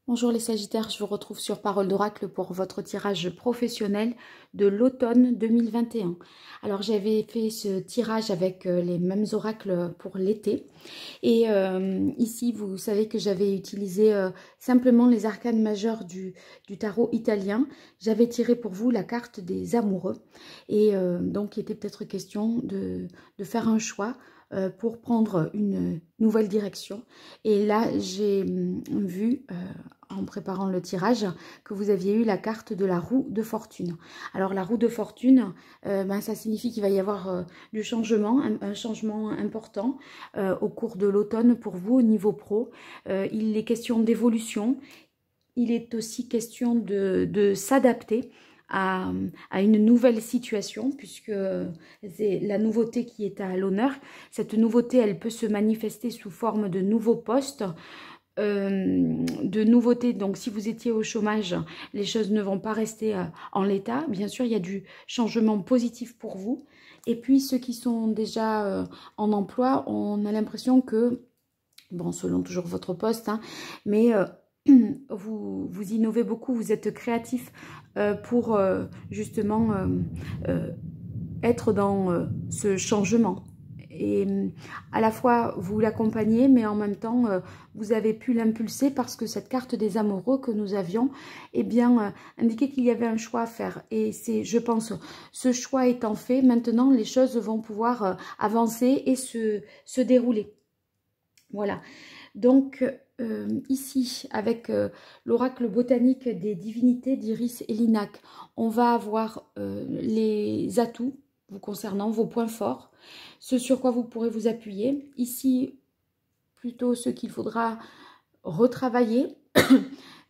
Bonjour les Sagittaires, je vous retrouve sur Parole d'Oracle pour votre tirage professionnel de l'automne 2021. Alors j'avais fait ce tirage avec les mêmes oracles pour l'été. Et ici, vous savez que j'avais utilisé simplement les arcanes majeurs du tarot italien. J'avais tiré pour vous la carte des amoureux. Et donc, il était peut-être question de faire un choix pour prendre une nouvelle direction. Et là, j'ai vu, en préparant le tirage, que vous aviez eu la carte de la roue de fortune. Alors, la roue de fortune, ça signifie qu'il va y avoir du changement, un changement important au cours de l'automne pour vous au niveau pro. Il est question d'évolution. Il est aussi question de s'adapter à une nouvelle situation, puisque c'est la nouveauté qui est à l'honneur. Cette nouveauté, elle peut se manifester sous forme de nouveaux postes, de nouveautés. Donc si vous étiez au chômage, les choses ne vont pas rester en l'état. Bien sûr, il y a du changement positif pour vous. Et puis ceux qui sont déjà en emploi, on a l'impression que, bon, selon toujours votre poste, hein, mais vous innovez beaucoup, vous êtes créatif pour justement être dans ce changement. Et à la fois, vous l'accompagnez, mais en même temps, vous avez pu l'impulser parce que cette carte des amoureux que nous avions, eh bien, indiquait qu'il y avait un choix à faire. Et c'est, je pense, ce choix étant fait, maintenant, les choses vont pouvoir avancer et se dérouler. Voilà. Donc, ici, avec l'oracle botanique des divinités d'Iris et Linac, on va avoir les atouts vous concernant, vos points forts, ce sur quoi vous pourrez vous appuyer. Ici, plutôt ce qu'il faudra retravailler,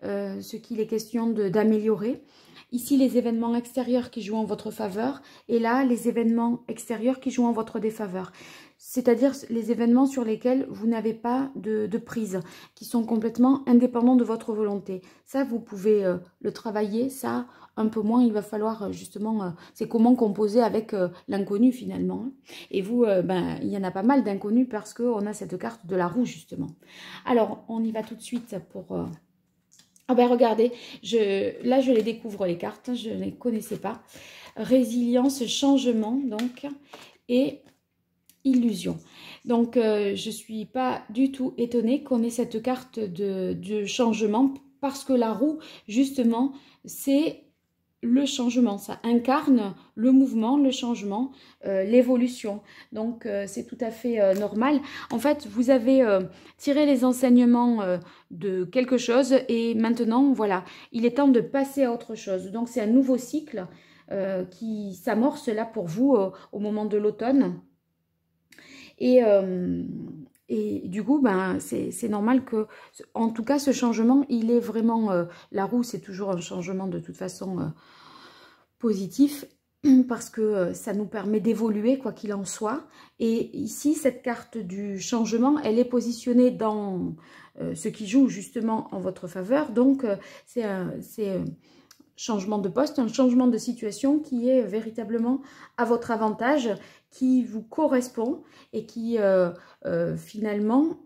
ce qu'il est question d'améliorer. Ici, les événements extérieurs qui jouent en votre faveur, et là, les événements extérieurs qui jouent en votre défaveur. C'est-à-dire les événements sur lesquels vous n'avez pas de prise, qui sont complètement indépendants de votre volonté. Ça, vous pouvez le travailler, ça, un peu moins. Il va falloir justement, c'est comment composer avec l'inconnu finalement. Et vous, il y en a pas mal d'inconnus parce qu'on a cette carte de la roue justement. Alors, on y va tout de suite pour... Ah ben regardez, là je les découvre les cartes, je ne les connaissais pas. Résilience, changement donc, et illusion. Donc je ne suis pas du tout étonnée qu'on ait cette carte de changement parce que la roue justement c'est le changement, ça incarne le mouvement, le changement, l'évolution. Donc, c'est tout à fait normal. En fait, vous avez tiré les enseignements de quelque chose et maintenant, voilà, il est temps de passer à autre chose. Donc, c'est un nouveau cycle qui s'amorce là pour vous au moment de l'automne. Et du coup, c'est normal que, en tout cas, ce changement, il est vraiment... la roue, c'est toujours un changement de toute façon positif, parce que ça nous permet d'évoluer, quoi qu'il en soit. Et ici, cette carte du changement, elle est positionnée dans ce qui joue justement en votre faveur. Donc, c'est un changement de poste, un changement de situation qui est véritablement à votre avantage, qui vous correspond et qui finalement,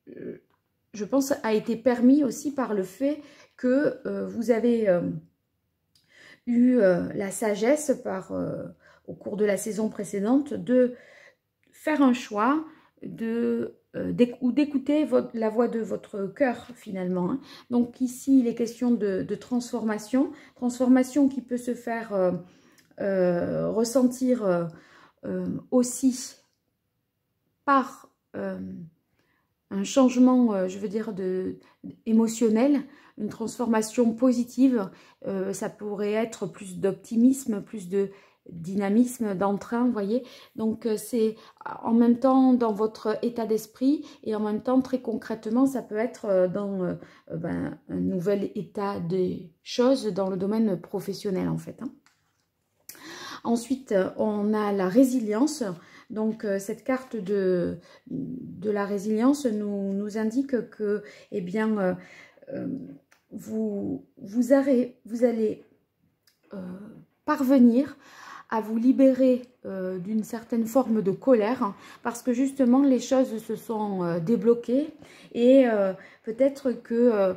je pense, a été permis aussi par le fait que vous avez eu la sagesse au cours de la saison précédente de faire un choix ou d'écouter la voix de votre cœur finalement. Hein. Donc ici, il est question de transformation. Transformation qui peut se faire ressentir aussi par un changement, je veux dire, émotionnel, une transformation positive. Ça pourrait être plus d'optimisme, plus de dynamisme, d'entrain, vous voyez. Donc, c'est en même temps dans votre état d'esprit et en même temps, très concrètement, ça peut être dans un nouvel état des choses dans le domaine professionnel, en fait. Hein. Ensuite, on a la résilience. Donc, cette carte de la résilience nous indique que, eh bien, vous allez parvenir à vous libérer d'une certaine forme de colère parce que justement, les choses se sont débloquées et peut-être que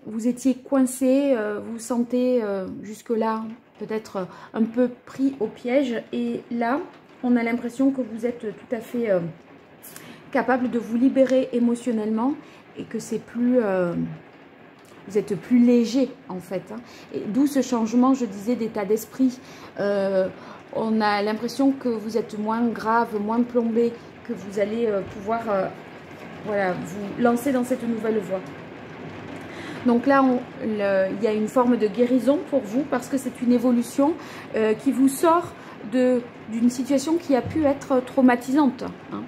vous étiez coincé, vous vous sentez jusque-là peut-être un peu pris au piège. Et là, on a l'impression que vous êtes tout à fait capable de vous libérer émotionnellement et que c'est plus... vous êtes plus léger en fait. Hein. D'où ce changement, je disais, d'état d'esprit. On a l'impression que vous êtes moins grave, moins plombé, que vous allez pouvoir voilà, vous lancer dans cette nouvelle voie. Donc là, il y a une forme de guérison pour vous parce que c'est une évolution qui vous sort d'une situation qui a pu être traumatisante, hein,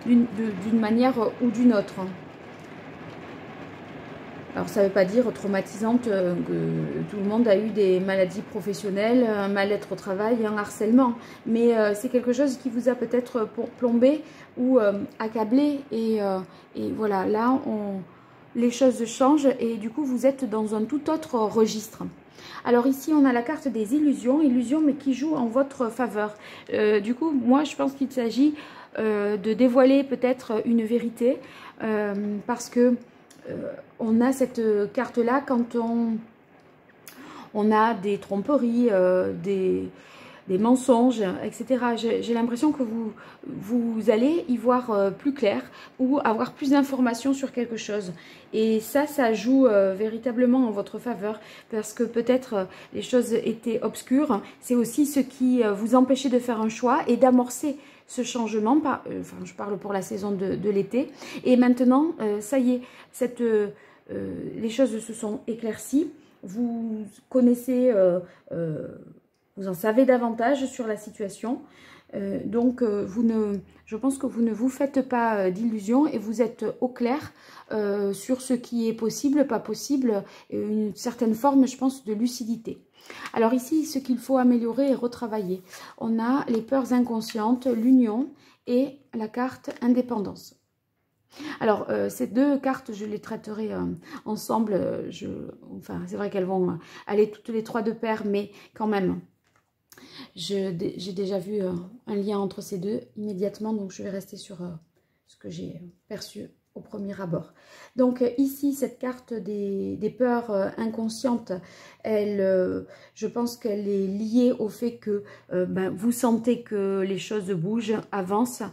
d'une manière ou d'une autre. Alors ça ne veut pas dire traumatisante que tout le monde a eu des maladies professionnelles, un mal-être au travail, un harcèlement. Mais c'est quelque chose qui vous a peut-être plombé ou accablé. Et voilà, là, les choses changent et du coup, vous êtes dans un tout autre registre. Alors ici, on a la carte des illusions, mais qui joue en votre faveur. Du coup, moi, je pense qu'il s'agit de dévoiler peut-être une vérité parce que on a cette carte-là quand on a des tromperies, des mensonges, etc. J'ai l'impression que vous allez y voir plus clair ou avoir plus d'informations sur quelque chose. Et ça joue véritablement en votre faveur parce que peut-être les choses étaient obscures. C'est aussi ce qui vous empêchait de faire un choix et d'amorcer ce changement. Enfin, je parle pour la saison de l'été. Et maintenant, ça y est, les choses se sont éclaircies. Vous connaissez... vous en savez davantage sur la situation. Donc, je pense que vous ne vous faites pas d'illusions et vous êtes au clair sur ce qui est possible, pas possible, une certaine forme, je pense, de lucidité. Alors ici, ce qu'il faut améliorer et retravailler. On a les peurs inconscientes, l'union et la carte indépendance. Alors, ces deux cartes, je les traiterai ensemble. Enfin, c'est vrai qu'elles vont aller toutes les trois de pair, mais quand même... J'ai déjà vu un lien entre ces deux immédiatement, donc je vais rester sur ce que j'ai perçu au premier abord. Donc ici, cette carte des peurs inconscientes, je pense qu'elle est liée au fait que vous sentez que les choses bougent, avancent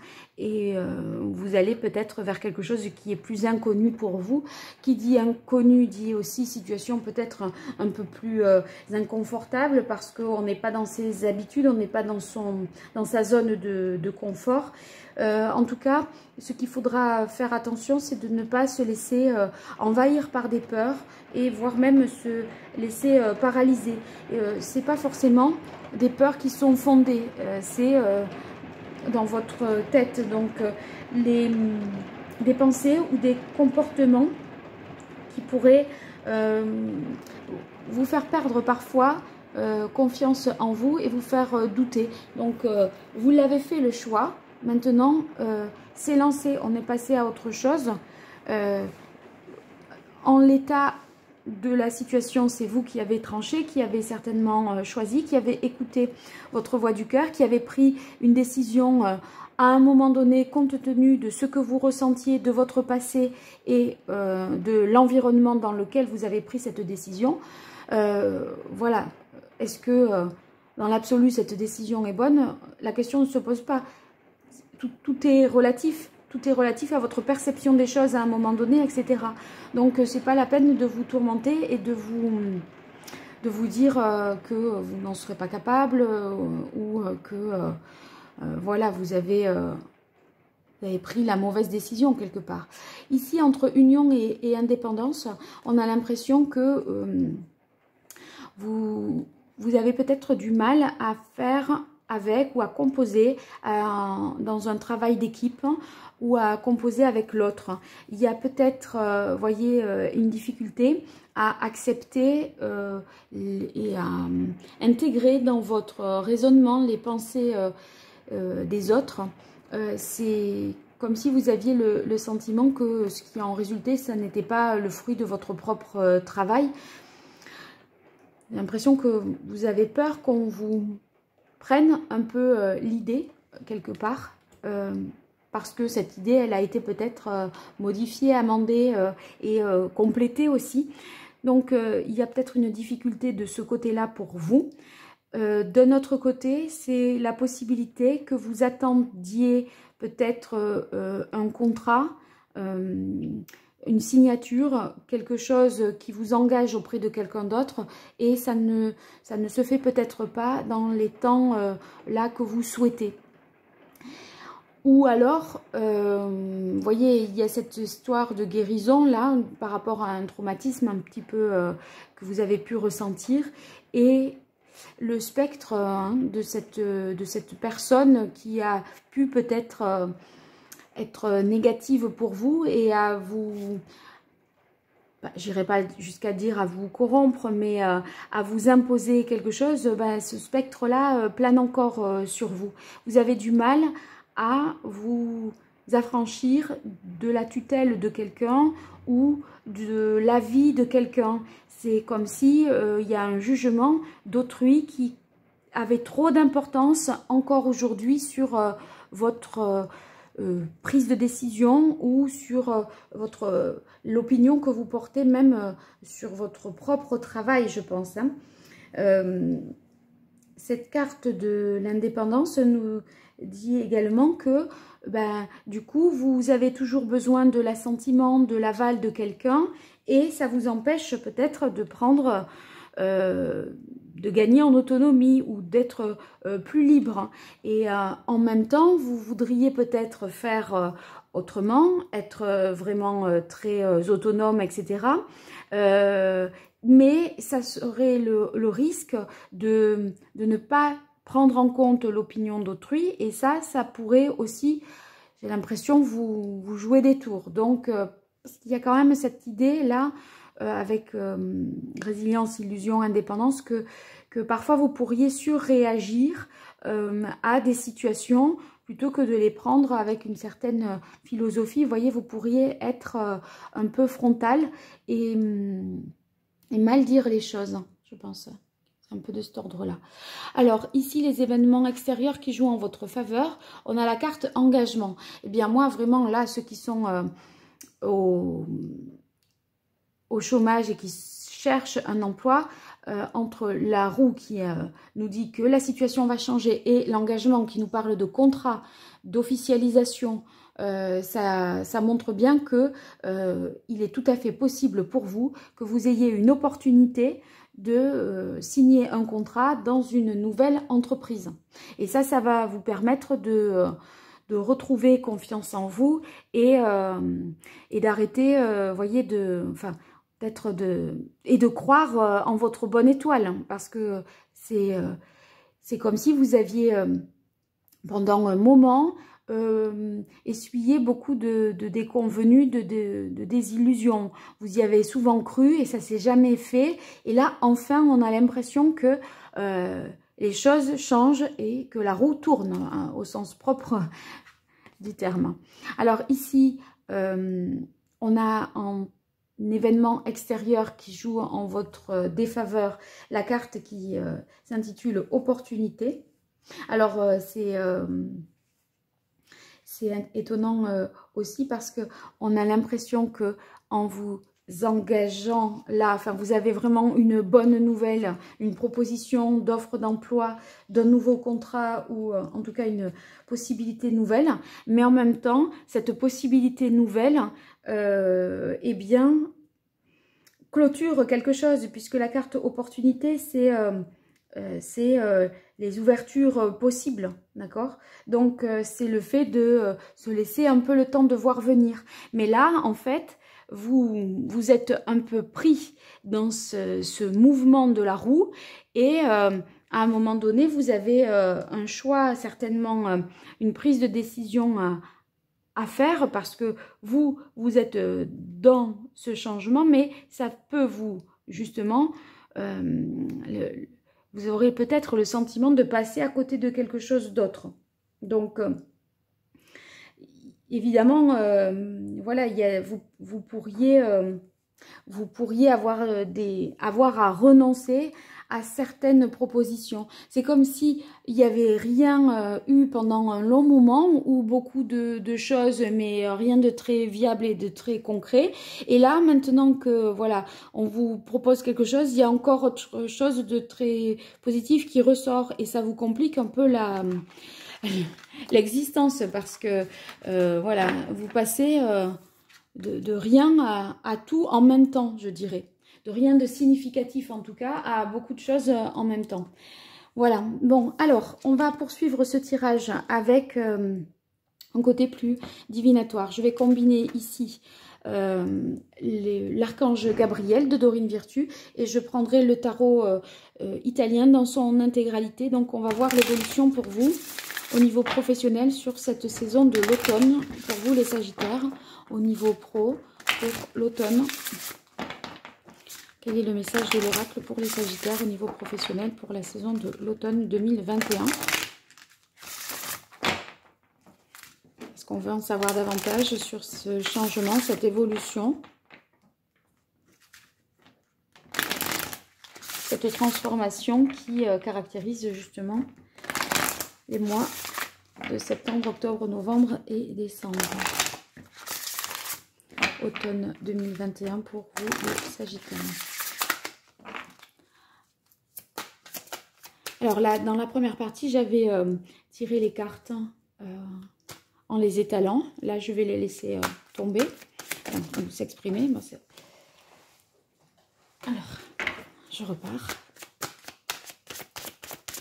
et vous allez peut-être vers quelque chose qui est plus inconnu pour vous. Qui dit inconnu dit aussi situation peut-être un peu plus inconfortable parce qu'on n'est pas dans ses habitudes, on n'est pas dans sa zone de confort. En tout cas, ce qu'il faudra faire attention, c'est de ne pas se laisser envahir par des peurs et voire même se laisser paralyser. Ce n'est pas forcément des peurs qui sont fondées, c'est dans votre tête. Donc, des pensées ou des comportements qui pourraient vous faire perdre parfois confiance en vous et vous faire douter. Donc, vous l'avez fait le choix. Maintenant, c'est lancé, on est passé à autre chose. En l'état de la situation, c'est vous qui avez tranché, qui avez certainement choisi, qui avez écouté votre voix du cœur, qui avez pris une décision à un moment donné, compte tenu de ce que vous ressentiez, de votre passé et de l'environnement dans lequel vous avez pris cette décision. Voilà, est-ce que dans l'absolu, cette décision est bonne? La question ne se pose pas. Tout est relatif. Tout est relatif à votre perception des choses à un moment donné, etc. Donc, ce n'est pas la peine de vous tourmenter et de vous dire que vous n'en serez pas capable ou que voilà, vous avez pris la mauvaise décision quelque part. Ici, entre union et indépendance, on a l'impression que vous avez peut-être du mal à faire avec ou à composer dans un travail d'équipe ou à composer avec l'autre. Il y a peut-être, voyez, une difficulté à accepter et à intégrer dans votre raisonnement les pensées des autres. C'est comme si vous aviez le sentiment que ce qui en résultait, ça n'était pas le fruit de votre propre travail. J'ai l'impression que vous avez peur qu'on vous prenne un peu l'idée quelque part parce que cette idée elle a été peut-être modifiée, amendée et complétée aussi. Donc, il y a peut-être une difficulté de ce côté-là pour vous. D'un autre côté, c'est la possibilité que vous attendiez peut-être un contrat, une signature, quelque chose qui vous engage auprès de quelqu'un d'autre et ça ne se fait peut-être pas dans les temps là que vous souhaitez. Ou alors, vous voyez, il y a cette histoire de guérison là par rapport à un traumatisme un petit peu que vous avez pu ressentir et le spectre de cette personne qui a pu peut-être être négative pour vous et à vous, j'irai pas jusqu'à dire à vous corrompre, mais à vous imposer quelque chose, ce spectre-là plane encore sur vous. Vous avez du mal à vous affranchir de la tutelle de quelqu'un ou de l'avis de quelqu'un. C'est comme si il y a un jugement d'autrui qui avait trop d'importance encore aujourd'hui sur votre prise de décision ou sur l'opinion que vous portez même sur votre propre travail, je pense. Hein. Cette carte de l'indépendance nous dit également que du coup, vous avez toujours besoin de l'assentiment, de l'aval de quelqu'un et ça vous empêche peut-être de prendre, de gagner en autonomie ou d'être plus libre. Et en même temps, vous voudriez peut-être faire autrement, être vraiment très autonome, etc. Mais ça serait le risque de ne pas prendre en compte l'opinion d'autrui et ça pourrait aussi, j'ai l'impression, vous jouer des tours. Donc, il y a quand même cette idée-là, avec résilience, illusion, indépendance, que parfois vous pourriez surréagir à des situations plutôt que de les prendre avec une certaine philosophie. Vous voyez, vous pourriez être un peu frontal et mal dire les choses, je pense. Un peu de cet ordre-là. Alors, ici, les événements extérieurs qui jouent en votre faveur, on a la carte engagement. Eh bien, moi, vraiment, là, ceux qui sont au chômage et qui cherchent un emploi, entre la roue qui nous dit que la situation va changer et l'engagement qui nous parle de contrat, d'officialisation, ça montre bien que il est tout à fait possible pour vous que vous ayez une opportunité de signer un contrat dans une nouvelle entreprise. Et ça va vous permettre de retrouver confiance en vous et d'arrêter, voyez, et de croire en votre bonne étoile, hein, parce que c'est comme si vous aviez pendant un moment essuyé beaucoup de déconvenues, de désillusions. Vous y avez souvent cru et ça s'est jamais fait. Et là, enfin, on a l'impression que les choses changent et que la roue tourne, hein, au sens propre du terme. Alors ici, on a un événement extérieur qui joue en votre défaveur, la carte qui s'intitule Opportunité. Alors, c'est étonnant aussi parce que on a l'impression que en vous engageant là, enfin vous avez vraiment une bonne nouvelle, une proposition d'offre d'emploi, d'un nouveau contrat ou en tout cas une possibilité nouvelle, mais en même temps cette possibilité nouvelle eh bien clôture quelque chose, puisque la carte opportunité c'est les ouvertures possibles, d'accord? Donc, c'est le fait de se laisser un peu le temps de voir venir. Mais là, en fait, vous êtes un peu pris dans ce mouvement de la roue et à un moment donné, vous avez un choix, certainement une prise de décision à faire parce que vous êtes dans ce changement, mais ça peut vous, justement, vous aurez peut-être le sentiment de passer à côté de quelque chose d'autre. Donc, évidemment, voilà, vous pourriez vous pourriez avoir, avoir à renoncer à certaines propositions. C'est comme si il n'y avait rien eu pendant un long moment ou beaucoup de choses, mais rien de très viable et de très concret. Et là, maintenant que voilà, on vous propose quelque chose, il y a encore autre chose de très positif qui ressort et ça vous complique un peu l'existence parce que voilà, vous passez de rien à tout en même temps, je dirais. De rien de significatif en tout cas, à beaucoup de choses en même temps. Voilà, bon, alors, on va poursuivre ce tirage avec un côté plus divinatoire. Je vais combiner ici l'archange Gabriel de Dorine Virtue et je prendrai le tarot italien dans son intégralité. Donc, on va voir l'évolution pour vous au niveau professionnel sur cette saison de l'automne, pour vous les Sagittaires, au niveau pro, pour l'automne. Quel est le message de l'oracle pour les Sagittaires au niveau professionnel pour la saison de l'automne 2021? Est-ce qu'on veut en savoir davantage sur ce changement, cette évolution, cette transformation qui caractérise justement les mois de septembre, octobre, novembre et décembre. Automne 2021 pour vous les Sagittaires. Alors là, dans la première partie, j'avais tiré les cartes en les étalant. Là, je vais les laisser tomber, s'exprimer. Bon, alors, je repars.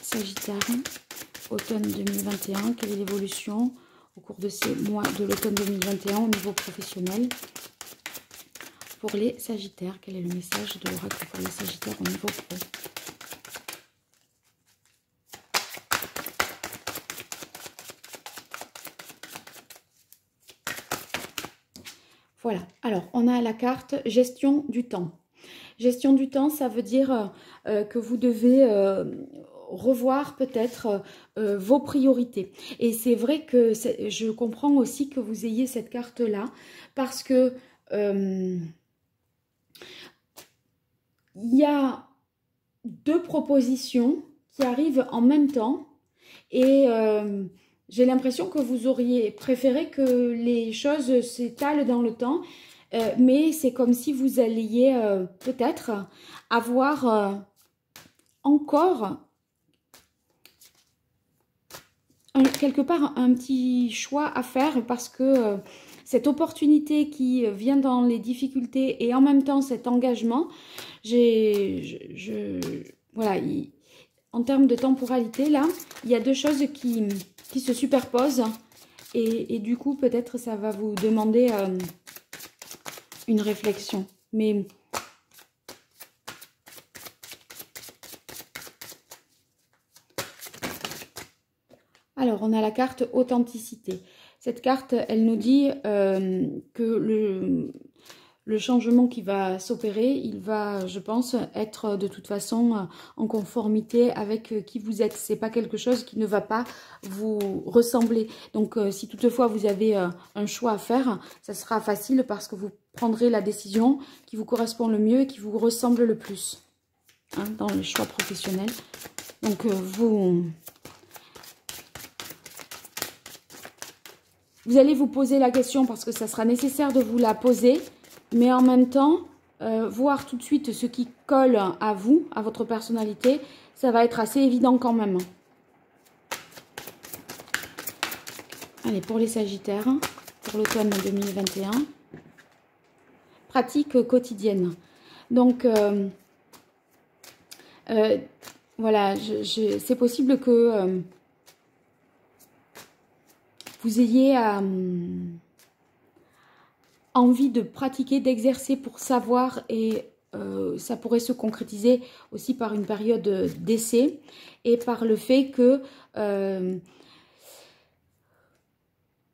Sagittaire, automne 2021, quelle est l'évolution au cours de ces mois de l'automne 2021 au niveau professionnel pour les Sagittaires? Quel est le message de l'oracle pour les Sagittaires au niveau pro? Voilà, alors on a la carte gestion du temps. Gestion du temps, ça veut dire que vous devez revoir peut-être vos priorités. Et c'est vrai que je comprends aussi que vous ayez cette carte-là parce que il y a deux propositions qui arrivent en même temps et j'ai l'impression que vous auriez préféré que les choses s'étalent dans le temps, mais c'est comme si vous alliez peut-être avoir encore quelque part un petit choix à faire parce que cette opportunité qui vient dans les difficultés et en même temps cet engagement, voilà, en termes de temporalité, là, il y a deux choses qui se superposent et du coup, peut-être ça va vous demander une réflexion. Mais alors, on a la carte authenticité. Cette carte, elle nous dit que le changement qui va s'opérer, il va, je pense, être de toute façon en conformité avec qui vous êtes. C'est pas quelque chose qui ne va pas vous ressembler. Donc, si toutefois vous avez un choix à faire, ça sera facile parce que vous prendrez la décision qui vous correspond le mieux et qui vous ressemble le plus hein, dans le choix professionnel. Donc, vous allez vous poser la question parce que ça sera nécessaire de vous la poser. Mais en même temps, voir tout de suite ce qui colle à vous, à votre personnalité, ça va être assez évident quand même. Allez, pour les Sagittaires, pour l'automne 2021. Pratique quotidienne. Donc, voilà, c'est possible que vous ayez envie de pratiquer, d'exercer pour savoir et ça pourrait se concrétiser aussi par une période d'essai et par le fait que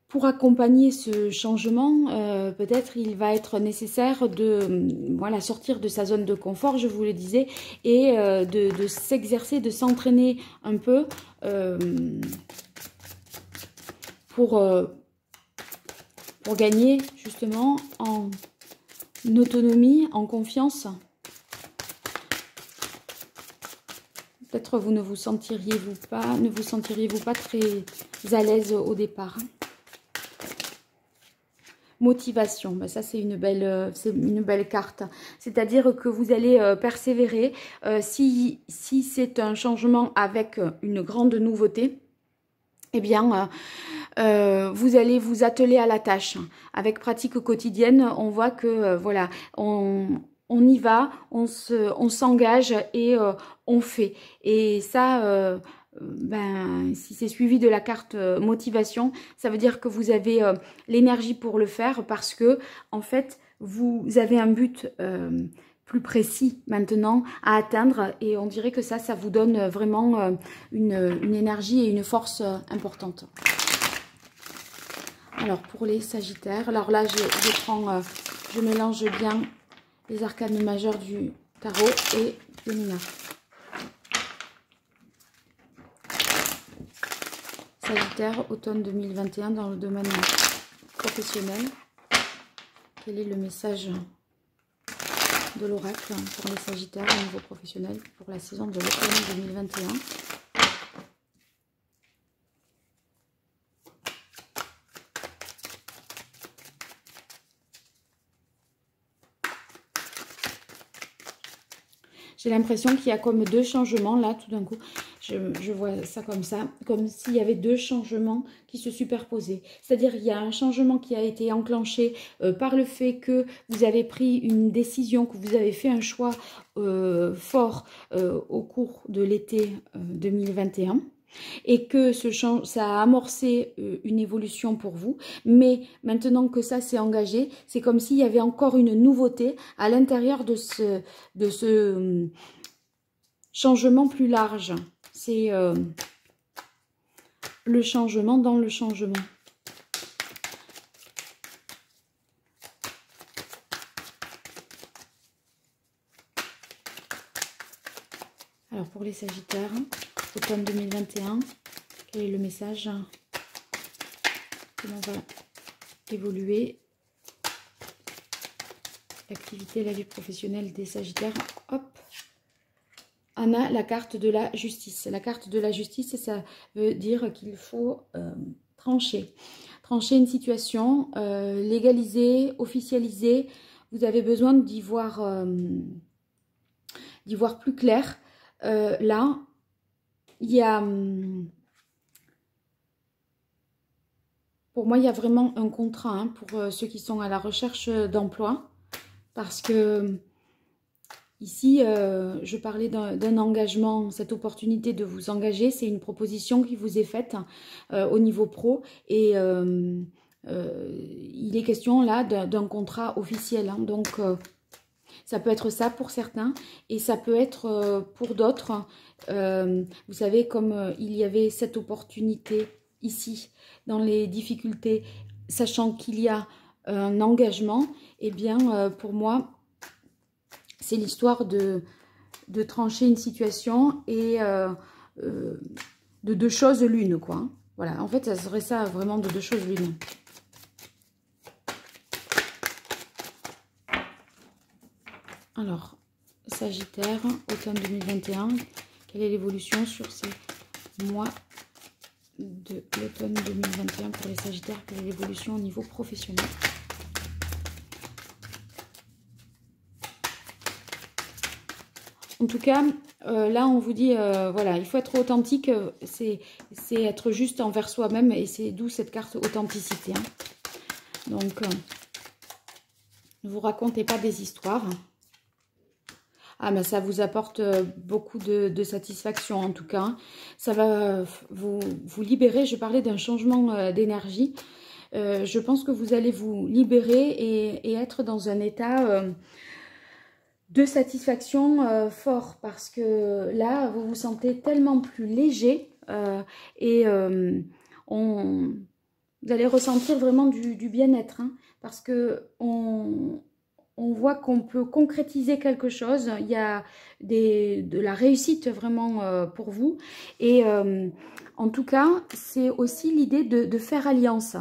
pour accompagner ce changement, peut-être il va être nécessaire de voilà, sortir de sa zone de confort, je vous le disais, et de s'exercer, de s'entraîner un peu pour gagner justement en une autonomie, en confiance. Peut-être vous ne vous sentiriez-vous pas très à l'aise au départ. Motivation, ben ça c'est une belle carte. C'est-à-dire que vous allez persévérer. Si c'est un changement avec une grande nouveauté, eh bien, vous allez vous atteler à la tâche. Avec pratique quotidienne, on voit que voilà, on y va, on s'engage et on fait. Et ça, ben, si c'est suivi de la carte motivation, ça veut dire que vous avez l'énergie pour le faire parce que, en fait, vous avez un but plus précis maintenant à atteindre et on dirait que ça vous donne vraiment une énergie et une force importante. Alors, pour les Sagittaires, alors là, je mélange bien les arcanes majeurs du tarot et le minas. Sagittaire, automne 2021 dans le domaine professionnel. Quel est le message de l'oracle pour les Sagittaires au niveau professionnel pour la saison de l'automne 2021? J'ai l'impression qu'il y a comme deux changements là, tout d'un coup. Je vois ça, comme s'il y avait deux changements qui se superposaient. C'est-à-dire il y a un changement qui a été enclenché par le fait que vous avez pris une décision, que vous avez fait un choix fort au cours de l'été 2021. Et que ça a amorcé une évolution pour vous. Mais maintenant que ça s'est engagé, c'est comme s'il y avait encore une nouveauté à l'intérieur de ce changement plus large. C'est le changement dans le changement. Alors pour les Sagittaires, automne 2021, quel est le message? Comment va évoluer l'activité, la vie professionnelle des Sagittaires? Hop, on a la carte de la justice. La carte de la justice, ça veut dire qu'il faut trancher une situation, légaliser, officialiser. Vous avez besoin d'y voir plus clair. Là, il y a, pour moi, il y a vraiment un contrat hein, pour ceux qui sont à la recherche d'emploi. Parce que ici, je parlais d'un engagement, cette opportunité de vous engager, c'est une proposition qui vous est faite au niveau pro. Et il est question là d'un contrat officiel. Hein, donc, ça peut être ça pour certains et ça peut être pour d'autres. Vous savez, comme il y avait cette opportunité ici, dans les difficultés, sachant qu'il y a un engagement, eh bien, pour moi, c'est l'histoire de trancher une situation et de deux choses l'une, quoi. Voilà, en fait, ça serait ça, vraiment de deux choses l'une. Alors, Sagittaire, automne 2021, quelle est l'évolution sur ces mois de l'automne 2021 pour les Sagittaires? Quelle est l'évolution au niveau professionnel? En tout cas, là, on vous dit, voilà, il faut être authentique, c'est être juste envers soi-même et c'est d'où cette carte authenticité. Hein. Donc, ne vous racontez pas des histoires. Ah, mais ça vous apporte beaucoup de satisfaction en tout cas. Ça va vous libérer. Je parlais d'un changement d'énergie. Je pense que vous allez vous libérer et être dans un état de satisfaction fort. Parce que là, vous vous sentez tellement plus léger et vous allez ressentir vraiment du bien-être. Hein, parce que on voit qu'on peut concrétiser quelque chose. Il y a de la réussite vraiment pour vous. Et en tout cas, c'est aussi l'idée de faire alliance.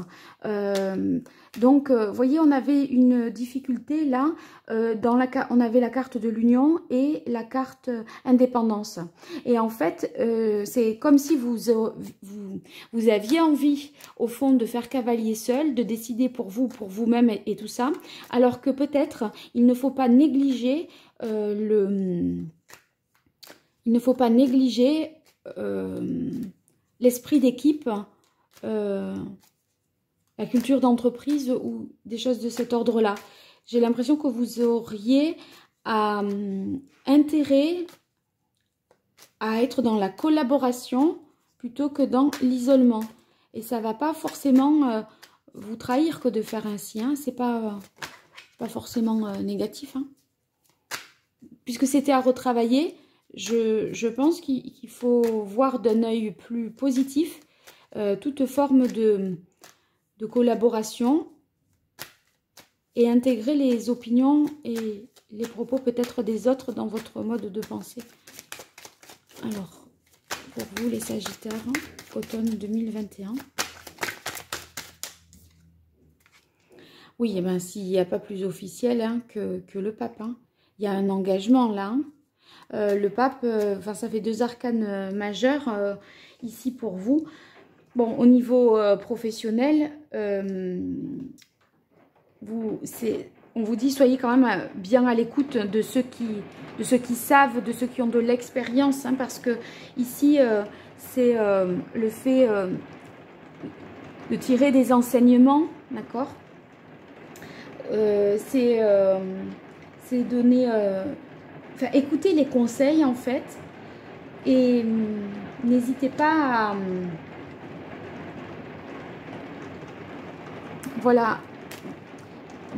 Donc, vous voyez, on avait une difficulté là, on avait la carte de l'union et la carte indépendance. Et en fait, c'est comme si vous aviez envie, au fond, de faire cavalier seul, de décider pour vous-même et tout ça, alors que peut-être, il ne faut pas négliger l'esprit d'équipe, la culture d'entreprise ou des choses de cet ordre-là. J'ai l'impression que vous auriez intérêt à être dans la collaboration plutôt que dans l'isolement. Et ça ne va pas forcément vous trahir que de faire ainsi. Hein. C'est pas forcément négatif. Hein. Puisque c'était à retravailler, je pense qu'il faut voir d'un œil plus positif toute forme de collaboration et intégrer les opinions et les propos peut-être des autres dans votre mode de pensée. Alors, pour vous les Sagittaires, hein, automne 2021. Oui, eh ben, s'il n'y a pas plus officiel hein, que le pape, hein. Il y a un engagement là. Hein. Le pape, enfin, ça fait 2 arcanes majeurs ici pour vous. Bon, au niveau professionnel, on vous dit, soyez quand même bien à l'écoute de ceux qui savent, de ceux qui ont de l'expérience, hein, parce que ici, c'est le fait de tirer des enseignements, d'accord? C'est donner, enfin, écoutez les conseils en fait, et n'hésitez pas à... Voilà,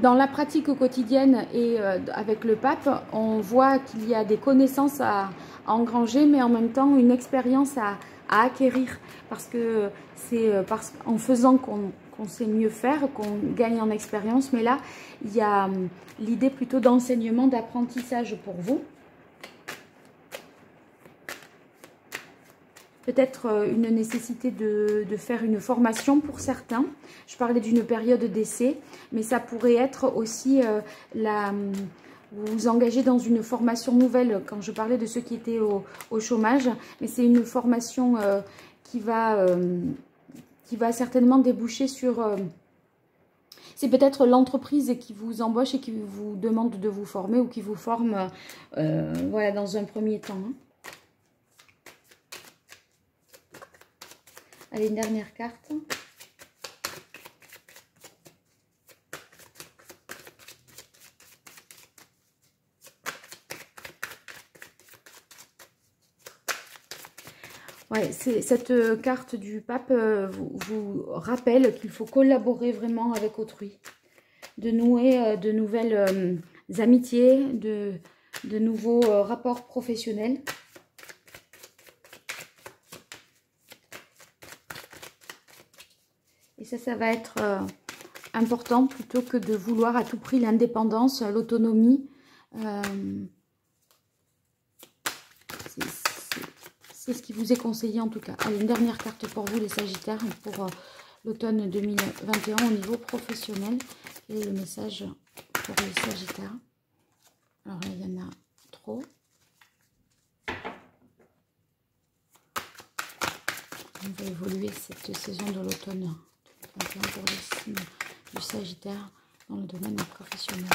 dans la pratique quotidienne et avec le pape, on voit qu'il y a des connaissances à engranger, mais en même temps une expérience à acquérir, parce que c'est en faisant qu'on sait mieux faire, qu'on gagne en expérience. Mais là, il y a l'idée plutôt d'enseignement, d'apprentissage pour vous. Peut-être une nécessité de faire une formation pour certains. Je parlais d'une période d'essai, mais ça pourrait être aussi vous vous engagez dans une formation nouvelle, quand je parlais de ceux qui étaient au chômage. Mais c'est une formation qui va certainement déboucher sur... c'est peut-être l'entreprise qui vous embauche et qui vous demande de vous former, ou qui vous forme voilà, dans un premier temps. Hein. Allez, une dernière carte. Ouais, cette carte du pape vous rappelle qu'il faut collaborer vraiment avec autrui, de nouer de nouvelles amitiés, de nouveaux rapports professionnels. Et ça va être important, plutôt que de vouloir à tout prix l'indépendance, l'autonomie. C'est ce qui vous est conseillé en tout cas. Allez, une dernière carte pour vous les Sagittaires, pour l'automne 2021 au niveau professionnel. Quel est le message pour les Sagittaires? Alors là, il y en a trop. On va évoluer cette saison de l'automne 2021 pour les signes du Sagittaire dans le domaine professionnel.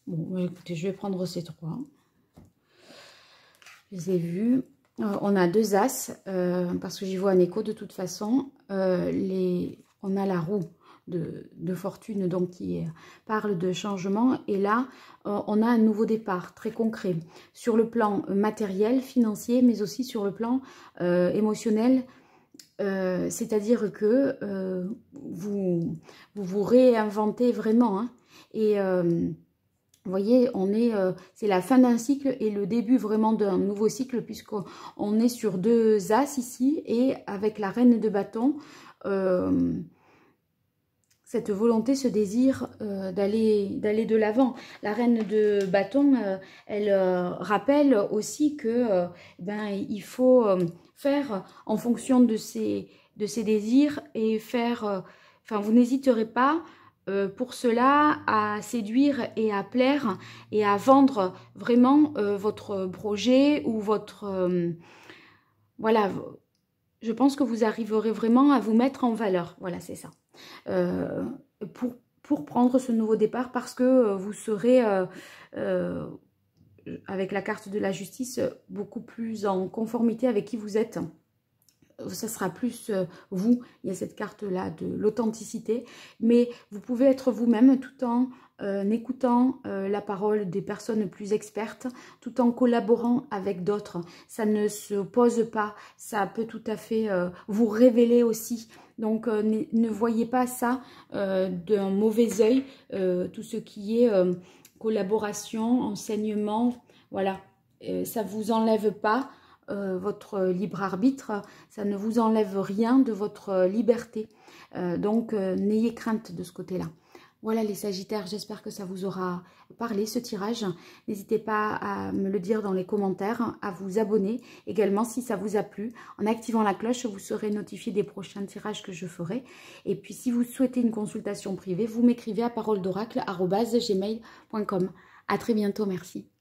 Bon, écoutez, je vais prendre ces 3. Je les ai vus. On a 2 As, parce que j'y vois un écho de toute façon. On a la roue de fortune, donc qui parle de changement. Et là, on a un nouveau départ très concret sur le plan matériel, financier, mais aussi sur le plan émotionnel. C'est-à-dire que vous vous réinventez vraiment. Hein, et... vous voyez, c'est la fin d'un cycle et le début vraiment d'un nouveau cycle, puisqu'on est sur 2 As ici, et avec la reine de bâton, cette volonté, ce désir d'aller de l'avant. La reine de bâton, elle rappelle aussi que il faut faire en fonction de ses désirs et faire... vous n'hésiterez pas pour cela à séduire et à plaire et à vendre vraiment votre projet ou votre... voilà, je pense que vous arriverez vraiment à vous mettre en valeur. Voilà, c'est ça. Pour prendre ce nouveau départ parce que vous serez, avec la carte de la justice, beaucoup plus en conformité avec qui vous êtes. Ça sera plus vous, il y a cette carte-là de l'authenticité, mais vous pouvez être vous-même tout en écoutant la parole des personnes plus expertes, tout en collaborant avec d'autres. Ça ne se pose pas, ça peut tout à fait vous révéler aussi. Donc ne voyez pas ça d'un mauvais œil, tout ce qui est collaboration, enseignement, voilà, ça ne vous enlève pas votre libre arbitre, ça ne vous enlève rien de votre liberté. Donc, n'ayez crainte de ce côté-là. Voilà les Sagittaires, j'espère que ça vous aura parlé ce tirage. N'hésitez pas à me le dire dans les commentaires, à vous abonner également si ça vous a plu. En activant la cloche, vous serez notifié des prochains tirages que je ferai. Et puis, si vous souhaitez une consultation privée, vous m'écrivez à paroledoracle@gmail.com. À très bientôt, merci.